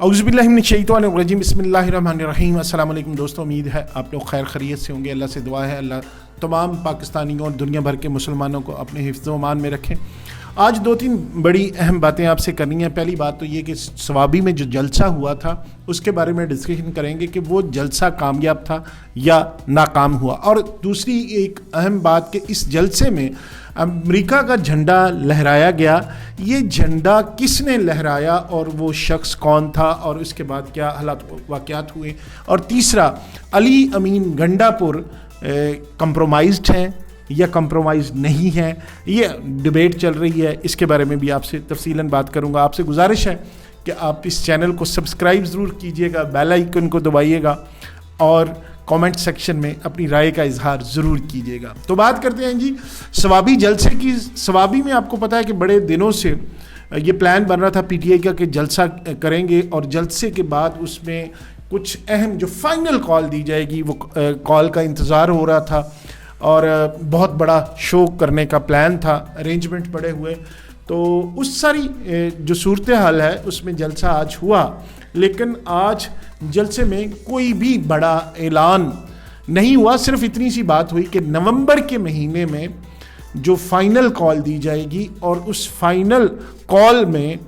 औज़ुबिल्लाहिमिनश्शैतानिर्रजीम बिस्मिल्लाहिर्रहमानिर्रहीम। अस्सलाम वालेकुम दोस्तों, उम्मीद है आप लोग खैर खैरियत से होंगे। अल्लाह से दुआ है अल्लाह तमाम पाकिस्तानियों और दुनिया भर के मुसलमानों को अपने हिफ्ज़ व अमान में रखें। आज दो तीन बड़ी अहम बातें आपसे करनी है। पहली बात तो ये कि सवाबी में जो जलसा हुआ था उसके बारे में डिस्कशन करेंगे कि वो जलसा कामयाब था या नाकाम हुआ। और दूसरी एक अहम बात कि इस जलसे में अमेरिका का झंडा लहराया गया, ये झंडा किसने लहराया और वो शख्स कौन था और उसके बाद क्या हालात वाक़यात हुए। और तीसरा, अली अमीन गंडापुर कंप्रोमाइज्ड हैं या कंप्रोमाइज़ नहीं है, ये डिबेट चल रही है। इसके बारे में भी आपसे तफसीलन बात करूंगा। आपसे गुजारिश है कि आप इस चैनल को सब्सक्राइब ज़रूर कीजिएगा, बेल आइकन को दबाइएगा और कमेंट सेक्शन में अपनी राय का इजहार ज़रूर कीजिएगा। तो बात करते हैं जी सवाबी जलसे की। सवाबी में आपको पता है कि बड़े दिनों से ये प्लान बन रहा था पीटीआई का कि जलसा करेंगे और जलसे के बाद उसमें कुछ अहम जो फाइनल कॉल दी जाएगी वो कॉल का इंतज़ार हो रहा था और बहुत बड़ा शो करने का प्लान था, अरेंजमेंट बड़े हुए। तो उस सारी जो सूरत हाल है उसमें जलसा आज हुआ, लेकिन आज जलसे में कोई भी बड़ा ऐलान नहीं हुआ। सिर्फ इतनी सी बात हुई कि नवंबर के महीने में जो फाइनल कॉल दी जाएगी और उस फाइनल कॉल में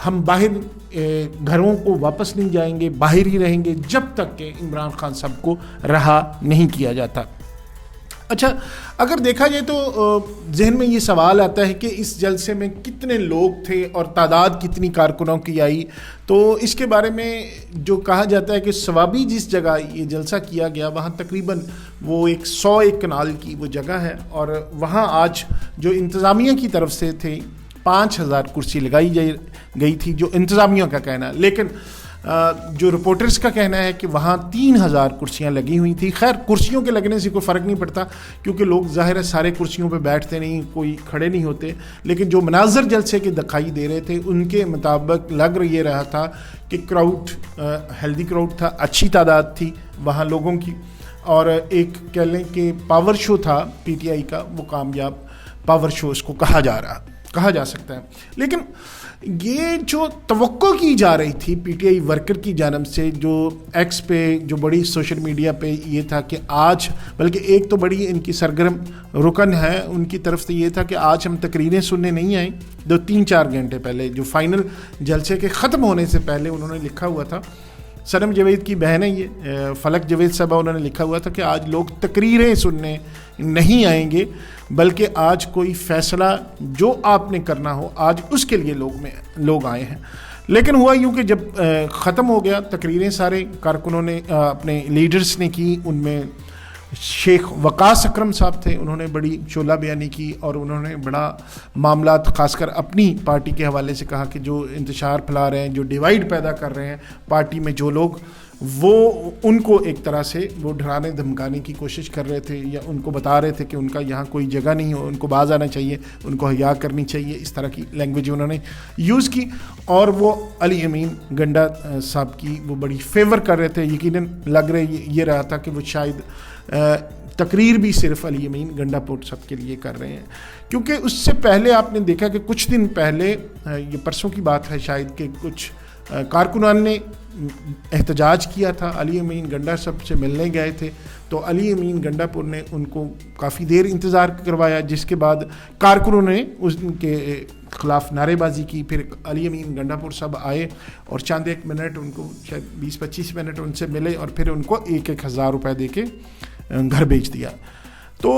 हम बाहर घरों को वापस नहीं जाएंगे, बाहर ही रहेंगे जब तक कि इमरान खान साहब को रहा नहीं किया जाता। अच्छा, अगर देखा जाए तो जहन में ये सवाल आता है कि इस जलसे में कितने लोग थे और तादाद कितनी कारकुनों की आई। तो इसके बारे में जो कहा जाता है कि सवाबी जिस जगह ये जलसा किया गया वहाँ तकरीबन वो 101 कनाल की वो जगह है और वहाँ आज जो इंतज़ामिया की तरफ से थे 5000 कुर्सी लगाई गई थी, जो इंतज़ामिया का कहना है। लेकिन जो रिपोर्टर्स का कहना है कि वहाँ 3000 कुर्सियाँ लगी हुई थी। खैर, कुर्सियों के लगने से कोई फ़र्क नहीं पड़ता क्योंकि लोग ज़ाहिर है सारे कुर्सियों पे बैठते नहीं, कोई खड़े नहीं होते। लेकिन जो मनाजर जलसे के दिखाई दे रहे थे उनके मुताबिक लग ये रहा था कि क्राउड हेल्दी क्राउड था, अच्छी तादाद थी वहाँ लोगों की। और एक कह लें कि पावर शो था पीटीआई का, वो कामयाब पावर शो इसको कहा जा सकता है। लेकिन ये जो तवक्को की जा रही थी पीटीआई वर्कर की जानब से, जो एक्स पे जो बड़ी सोशल मीडिया पे ये था कि आज, बल्कि एक तो बड़ी इनकी सरगर्म रुकन है उनकी तरफ से ये था कि आज हम तकरीरें सुनने नहीं आए। 2-3-4 घंटे पहले जो फाइनल जलसे के ख़त्म होने से पहले उन्होंने लिखा हुआ था, सनम जावेद की बहन है ये, फलक जावेद साहबा, उन्होंने लिखा हुआ था कि आज लोग तकरीरें सुनने नहीं आएंगे बल्कि आज कोई फ़ैसला जो आपने करना हो आज उसके लिए लोग आए हैं। लेकिन हुआ यूँ कि जब ख़त्म हो गया तकरीरें सारे कारकुनों ने अपने लीडर्स ने की, उनमें शेख वकास अकरम साहब थे, उन्होंने बड़ी शोला बयानी की और उन्होंने बड़ा मामला ख़ासकर अपनी पार्टी के हवाले से कहा कि जो इंतशार फैला रहे हैं, जो डिवाइड पैदा कर रहे हैं पार्टी में जो लोग, वो उनको एक तरह से वो डराने धमकाने की कोशिश कर रहे थे या उनको बता रहे थे कि उनका यहाँ कोई जगह नहीं हो, उनको बाज आना चाहिए, उनको हया करनी चाहिए। इस तरह की लैंग्वेज उन्होंने यूज़ की और वो अली अमीन गंडा साहब की वो बड़ी फेवर कर रहे थे। यकीनन लग रहे ये रहा था कि वो शायद तकरीर भी सिर्फ अली अमीन गंडापुर साहब के लिए कर रहे हैं, क्योंकि उससे पहले आपने देखा कि कुछ दिन पहले, ये परसों की बात है शायद, कि कुछ कारकुनान ने एहतजाज किया था, अली अमीन गंडा साहब से मिलने गए थे। तो अली अमीन गंडापुर ने उनको काफ़ी देर इंतज़ार करवाया, जिसके बाद कारकुनों ने उनके ख़िलाफ़ नारेबाजी की। फिर अली अमीन गंडापुर साहब आए और चंद एक मिनट उनको, शायद 20-25 मिनट उनसे मिले और फिर उनको 1-1 हज़ार रुपये दे के घर भेज दिया। तो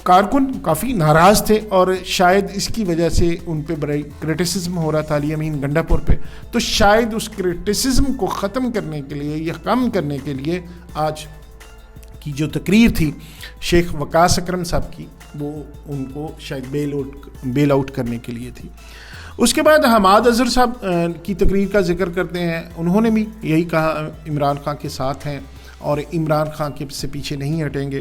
कारकुन काफ़ी नाराज़ थे और शायद इसकी वजह से उन पे बड़ा क्रिटिसिज्म हो रहा था अली अमीन गंडापुर पे। तो शायद उस क्रिटिसिज्म को ख़त्म करने के लिए या कम करने के लिए आज की जो तकरीर थी शेख वकास अकरम साहब की, वो उनको शायद बेल आउट करने के लिए थी। उसके बाद हमाद अजहर साहब की तकरीर का जिक्र करते हैं। उन्होंने भी यही कहा इमरान खान के साथ हैं और इमरान खान के से पीछे नहीं हटेंगे।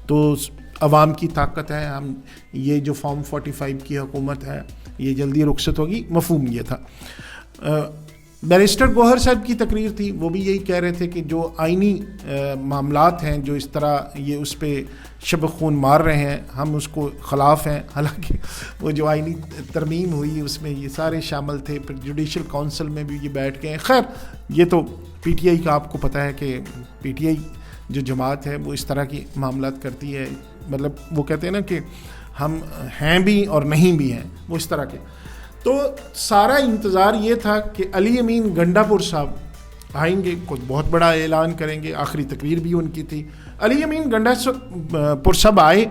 तो अवाम की ताकत है, हम ये जो फॉर्म 45 की हुकूमत है ये जल्दी रुखसत होगी, मफहूम ये था। बैरिस्टर गौहर साहब की तकरीर थी, वो भी यही कह रहे थे कि जो आइनी मामलात हैं, जो इस तरह ये उस पर शब खून मार रहे हैं, हम उसको ख़िलाफ़ हैं। हालांकि वो जो आइनी तरमीम हुई उसमें ये सारे शामिल थे, फिर जुडिशल काउंसिल में भी ये बैठ गए। खैर ये तो पीटीआई का आपको पता है कि पीटीआई जो जमात है वो इस तरह की मामलात करती है, मतलब वो कहते हैं ना कि हम हैं भी और नहीं भी हैं, वो इस तरह के। तो सारा इंतज़ार ये था कि अली अमीन गंडापुर साहब आएंगे, कुछ बहुत बड़ा ऐलान करेंगे, आखिरी तकरीर भी उनकी थी। अली अमीन गंडापुर साहब आए,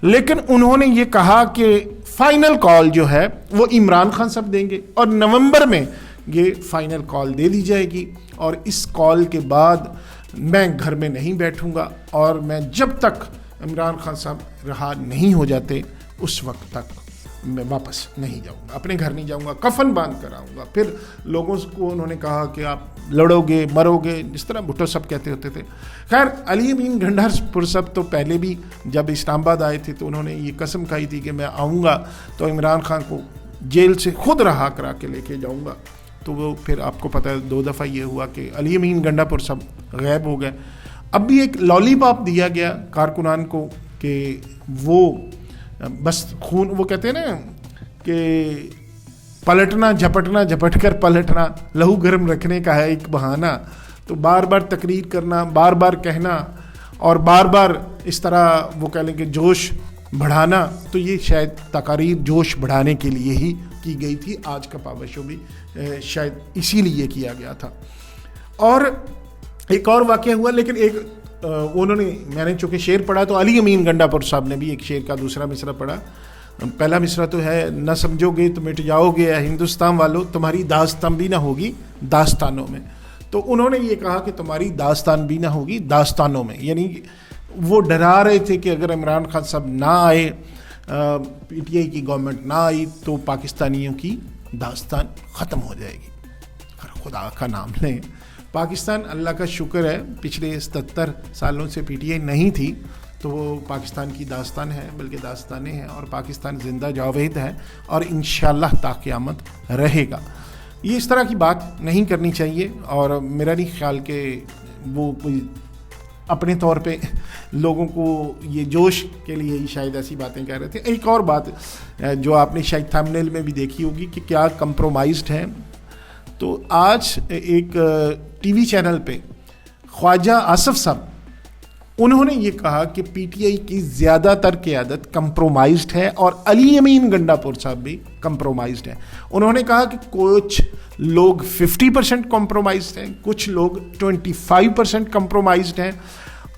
लेकिन उन्होंने ये कहा कि फ़ाइनल कॉल जो है वो इमरान खान साहब देंगे और नवंबर में ये फ़ाइनल कॉल दे दी जाएगी, और इस कॉल के बाद मैं घर में नहीं बैठूँगा और मैं जब तक इमरान खान साहब रहा नहीं हो जाते उस वक्त तक मैं वापस नहीं जाऊंगा, अपने घर नहीं जाऊंगा, कफन बांध कर आऊँगा। फिर लोगों को उन्होंने कहा कि आप लड़ोगे मरोगे, जिस तरह भुट्टो सब कहते होते थे। खैर अली अमीन गंडापुर साहब तो पहले भी जब इस्लामाबाद आए थे तो उन्होंने ये कसम खाई थी कि मैं आऊँगा तो इमरान खान को जेल से खुद रहा करा के लेके जाऊँगा। तो वो फिर आपको पता है 2 दफ़ा ये हुआ कि अली अमीन गंडापुर साहब गायब हो गए। अब भी एक लॉलीपॉप दिया गया कारकुनान को कि वो बस खून, वो कहते हैं ना कि पलटना झपटना झपट कर पलटना लहू गर्म रखने का है एक बहाना। तो बार बार तकरीर करना, बार बार कहना और बार बार इस तरह वो कह लें कि जोश बढ़ाना, तो ये शायद तकारीर जोश बढ़ाने के लिए ही की गई थी। आज का पावर शो भी शायद इसीलिए किया गया था। और एक और वाक़या हुआ, लेकिन एक उन्होंने, मैंने चूँकि शेर पढ़ा तो अली अमीन गंडापुर साहब ने भी एक शेर का दूसरा मिसरा पढ़ा। पहला मिसरा तो है, न समझोगे तो मिट जाओगे या हिंदुस्तान वालों, तुम्हारी दास्तान भी ना होगी दास्तानों में। तो उन्होंने ये कहा कि तुम्हारी दास्तान भी ना होगी दास्तानों में, यानी वो डरा रहे थे कि अगर इमरान खान साहब ना आए, पीटीआई की गवर्नमेंट ना आई तो पाकिस्तानियों की दास्तान ख़त्म हो जाएगी। खुदा का नाम लें, पाकिस्तान अल्लाह का शुक्र है पिछले 77 सालों से पीटीआई नहीं थी, तो वो पाकिस्तान की दास्तान है, बल्कि दास्तानें हैं, और पाकिस्तान ज़िंदा जावेद है और इंशाअल्लाह ता क़यामत रहेगा। ये इस तरह की बात नहीं करनी चाहिए, और मेरा नहीं ख्याल कि वो कोई अपने तौर पे लोगों को ये जोश के लिए ही शायद ऐसी बातें कह रहे थे। एक और बात जो आपने शायद थंबनेल में भी देखी होगी कि क्या कंप्रोमाइज़्ड है। तो आज एक टीवी चैनल पे ख्वाजा आसिफ साहब, उन्होंने ये कहा कि पीटीआई की ज़्यादातर क़यादत कंप्रोमाइज़्ड है और अली अमीन गंडापुर साहब भी कंप्रोमाइज़्ड है। उन्होंने कहा कि कुछ लोग 50% कंप्रोमाइज़्ड हैं, कुछ लोग 25% कंप्रोमाइज़्ड हैं,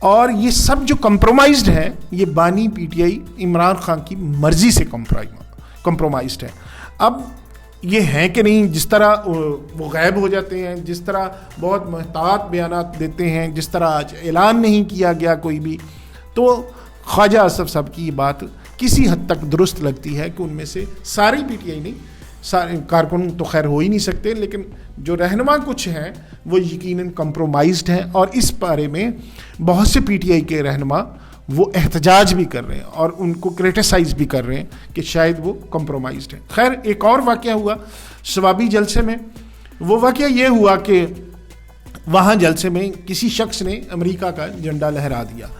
और ये सब जो कंप्रोमाइज़्ड है ये बानी पीटीआई इमरान खान की मर्ज़ी से कंप्रोमाइज़्ड है। अब ये हैं कि नहीं, जिस तरह वो गायब हो जाते हैं, जिस तरह बहुत महतात बयानात देते हैं, जिस तरह आज ऐलान नहीं किया गया कोई भी, तो ख्वाजा आसिफ साहब की ये बात किसी हद तक दुरुस्त लगती है कि उनमें से सारी पीटीआई नहीं, सारे कारकुन तो खैर हो ही नहीं सकते, लेकिन जो रहनुमा कुछ हैं वो यकीनन कंप्रोमाइज़्ड हैं, और इस बारे में बहुत से पीटीआई के रहनुमा वो एहतजाज भी कर रहे हैं और उनको क्रिटिसाइज़ भी कर रहे हैं कि शायद वो कंप्रोमाइज़्ड है। खैर एक और वाक़या हुआ शबाबी जलसे में। वो वाक़या ये हुआ कि वहाँ जलसे में किसी शख्स ने अमेरिका का झंडा लहरा दिया।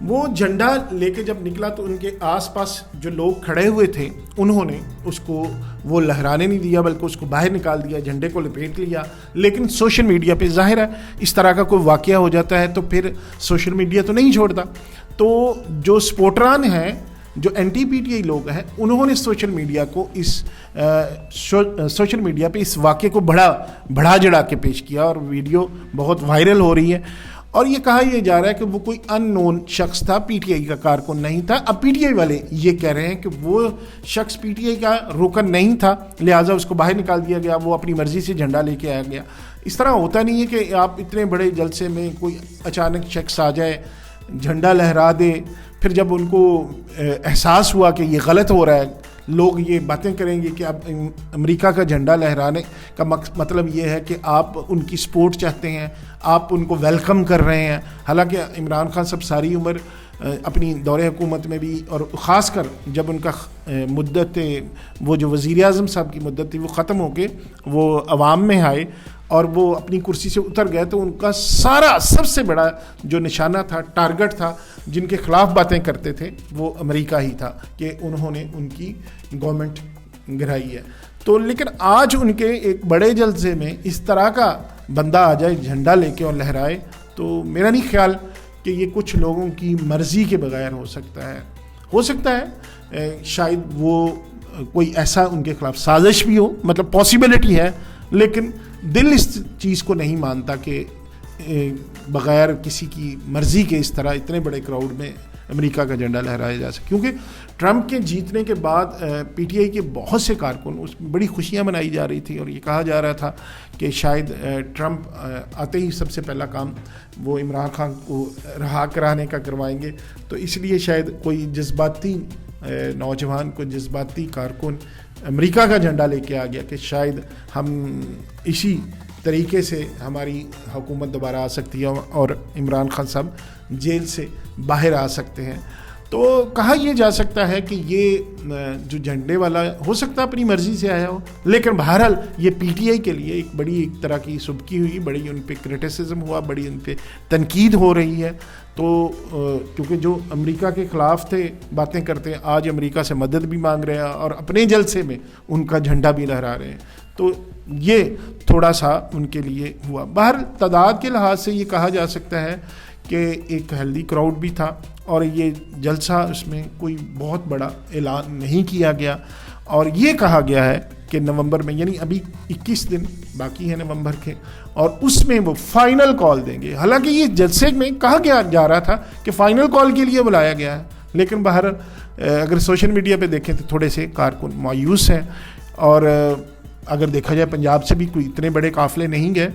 वो झंडा लेके जब निकला तो उनके आसपास जो लोग खड़े हुए थे उन्होंने उसको वो लहराने नहीं दिया, बल्कि उसको बाहर निकाल दिया, झंडे को लपेट लिया। लेकिन सोशल मीडिया पे ज़ाहिर है इस तरह का कोई वाक़या हो जाता है तो फिर सोशल मीडिया तो नहीं छोड़ता। तो जो सपोर्टरान हैं, जो एंटी पीटीआई लोग हैं, उन्होंने सोशल मीडिया को सोशल मीडिया पे इस वाक़े को बढ़ा चढ़ा के पेश किया और वीडियो बहुत वायरल हो रही है। और ये कहा यह जा रहा है कि वो कोई अननोन शख्स था, पीटीआई का कारकुन नहीं था। अब पीटीआई वाले ये कह रहे हैं कि वो शख्स पीटीआई का रुकन नहीं था, लिहाजा उसको बाहर निकाल दिया गया, वो अपनी मर्ज़ी से झंडा लेके आया गया। इस तरह होता नहीं है कि आप इतने बड़े जलसे में कोई अचानक शख्स आ जाए, झंडा लहरा दे, फिर जब उनको एहसास हुआ कि ये गलत हो रहा है, लोग ये बातें करेंगे कि अब अमेरिका का झंडा लहराने का मतलब ये है कि आप उनकी सपोर्ट चाहते हैं, आप उनको वेलकम कर रहे हैं। हालांकि इमरान खान साहब सारी उम्र اپنی دور حکومت میں بھی، اور خاص کر جب ان کا مدت وہ جو وزیر اعظم صاحب کی مدت تھی وہ ختم ہو کے وہ عوام میں آئے اور وہ اپنی کرسی سے اتر گئے، تو ان کا سارا سب سے بڑا جو نشانہ تھا، ٹارگٹ تھا، جن کے خلاف باتیں کرتے تھے، وہ امریکہ ہی تھا کہ انہوں نے ان کی گورنمنٹ گرائی ہے۔ تو لیکن آج ان کے ایک بڑے جلسے میں اس طرح کا بندہ آ جائے جھنڈا لے کے اور لہرائے، تو میرا نہیں خیال کہ یہ کچھ لوگوں کی مرضی کے بغیر ہو سکتا ہے شاید وہ کوئی ایسا ان کے خلاف سازش بھی ہو، مطلب پاسبلٹی ہے، لیکن دل اس چیز کو نہیں مانتا کہ بغیر کسی کی مرضی کے اس طرح اتنے بڑے کراؤڈ میں امریکہ کا جھنڈا لہرایا جا سکے۔ کیونکہ ٹرمپ کے جیتنے کے بعد پی ٹی آئی کے بہت سے کارکن اس میں بڑی خوشیاں منائی جا رہی تھی، اور یہ کہا جا رہا تھا کہ شاید ٹرمپ آتے ہی سب سے پہلا کام وہ عمران خان کو رہا کرانے کا کروائیں گے، تو اس لیے شاید کوئی جذباتی نوجوان، کوئی جذباتی کارکن امریکہ کا جھنڈا لے کے آ گیا کہ شاید ہم اسی طریقے سے ہماری حکومت دوبارہ آ سکتی ہے اور عمران خان صاحب جیل سے باہر آ سکتے ہیں۔ تو کہا یہ جا سکتا ہے کہ یہ جو جھنڈے والا ہو سکتا ہے اپنی مرضی سے آیا ہو، لیکن بہرحال یہ پی ٹی آئی کے لیے ایک بڑی ایک طرح کی سبکی ہوئی، بڑی ان پہ کرٹیسزم ہوا، بڑی ان پہ تنقید ہو رہی ہے۔ تو کیونکہ جو امریکہ کے خلاف تھے باتیں کرتے ہیں، آج امریکہ سے مدد بھی مانگ رہے ہیں اور اپنے جلسے میں ان کا جھنڈا بھی لہرا رہے ہیں، تو یہ تھوڑا سا ان کے لیے ہوا۔ بہر تعداد کے لحاظ سے یہ کہا جا سکتا ہے کہ ایک ہیلدی کراؤڈ بھی تھا، اور یہ جلسہ اس میں کوئی بہت بڑا اعلان نہیں کیا گیا، اور یہ کہا گیا ہے کہ نومبر میں، یعنی ابھی 21 دن باقی ہیں نومبر کے، اور اس میں وہ فائنل کال دیں گے۔ حالانکہ یہ جلسے میں کہا جا رہا تھا کہ فائنل کال کے لیے بلایا گیا ہے، لیکن باہر اگر سوشل میڈیا پہ دیکھیں تو تھوڑے سے کارکن مایوس ہیں، اور اگر دیکھا جائے پنجاب سے بھی کوئی اتنے بڑے قافلے نہیں گئے،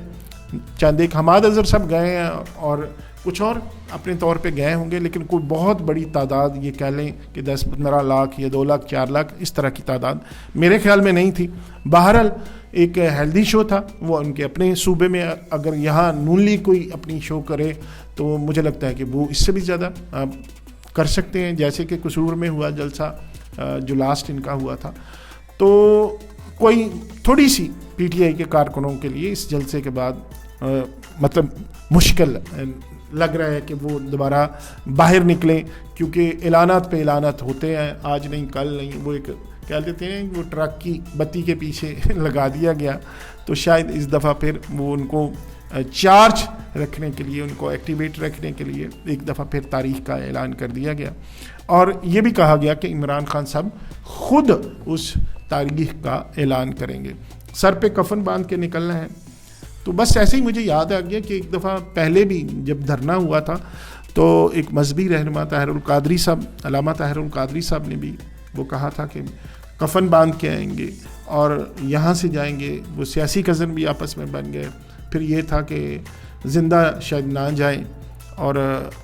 چند ایک حماد اظہر صاحب گئے ہیں اور کچھ اور اپنے طور پہ گئے ہوں گے، لیکن کوئی بہت بڑی تعداد یہ کہہ لیں کہ 10-15 لاکھ یا 2 لاکھ 4 لاکھ اس طرح کی تعداد میرے خیال میں نہیں تھی۔ بہرحال ایک ہیلدی شو تھا، وہ ان کے اپنے صوبے میں، اگر یہاں نون لیگ کوئی اپنی شو کرے تو مجھے لگتا ہے کہ وہ اس سے بھی زیادہ کر سکتے ہیں، جیسے کہ قصور میں ہوا جلسہ جو لاسٹ ان کا ہوا تھا۔ تو کوئی تھوڑی سی پی ٹی آئی کے کارکنوں کے لیے اس جلسے کے بعد مطلب مشکل لگ رہا ہے کہ وہ دوبارہ باہر نکلیں، کیونکہ اعلانات پہ اعلانات ہوتے ہیں، آج نہیں کل نہیں، وہ ایک کہہ دیتے ہیں وہ ٹرک کی بتی کے پیچھے لگا دیا گیا، تو شاید اس دفعہ پھر وہ ان کو چارج رکھنے کے لیے، ان کو ایکٹیویٹ رکھنے کے لیے ایک دفعہ پھر تاریخ کا اعلان کر دیا گیا، اور یہ بھی کہا گیا کہ عمران خان صاحب خود اس تاریخ کا اعلان کریں گے، سر پہ کفن باندھ کے نکلنا ہے۔ تو بس ایسے ہی مجھے یاد آ گیا کہ ایک دفعہ پہلے بھی جب دھرنا ہوا تھا تو ایک مذہبی رہنما طاہر القادری صاحب، علامہ طاہر القادری صاحب نے بھی وہ کہا تھا کہ کفن باندھ کے آئیں گے اور یہاں سے جائیں گے، وہ سیاسی کزن بھی آپس میں بن گئے، پھر یہ تھا کہ زندہ شاید نہ جائیں اور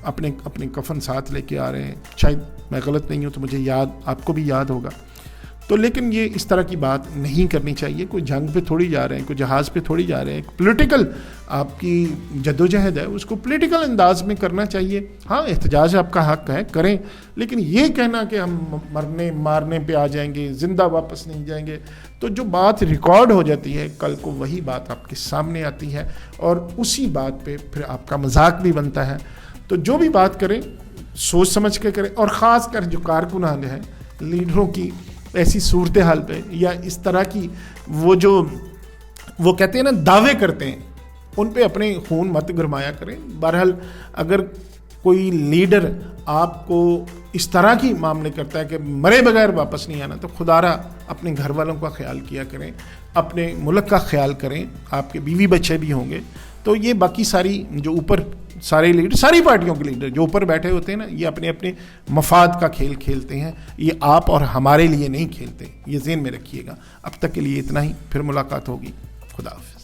اپنے کفن ساتھ لے کے آ رہے ہیں، شاید میں غلط نہیں ہوں تو مجھے یاد، آپ کو بھی یاد ہوگا۔ تو لیکن یہ اس طرح کی بات نہیں کرنی چاہیے، کوئی جنگ پہ تھوڑی جا رہے ہیں، کوئی جہاز پہ تھوڑی جا رہے ہیں، پولیٹیکل آپ کی جدوجہد ہے اس کو پولیٹیکل انداز میں کرنا چاہیے۔ ہاں احتجاج آپ کا حق ہے، کریں، لیکن یہ کہنا کہ ہم مرنے مارنے پہ آ جائیں گے، زندہ واپس نہیں جائیں گے، تو جو بات ریکارڈ ہو جاتی ہے کل کو وہی بات آپ کے سامنے آتی ہے اور اسی بات پہ پھر آپ کا مذاق بھی بنتا ہے۔ تو جو بھی بات کریں سوچ سمجھ کے کریں، اور خاص کر جو کارکنان ہیں، لیڈروں کی ایسی صورتحال پہ یا اس طرح کی وہ کہتے ہیں نا دعوے کرتے ہیں، ان پہ اپنے خون مت گرمایا کریں۔ بہرحال اگر کوئی لیڈر آپ کو اس طرح کی معاملے کرتا ہے کہ مرے بغیر واپس نہیں آنا، تو خدا را اپنے گھر والوں کا خیال کیا کریں، اپنے ملک کا خیال کریں، آپ کے بیوی بچے بھی ہوں گے۔ تو یہ باقی ساری جو اوپر سارے لیڈر، ساری پارٹیوں کے لیڈر جو اوپر بیٹھے ہوتے ہیں نا، یہ اپنے اپنے مفاد کا کھیل کھیلتے ہیں، یہ آپ اور ہمارے لیے نہیں کھیلتے، یہ ذہن میں رکھیے گا۔ اب تک کے لیے اتنا ہی، پھر ملاقات ہوگی، خدا حافظ۔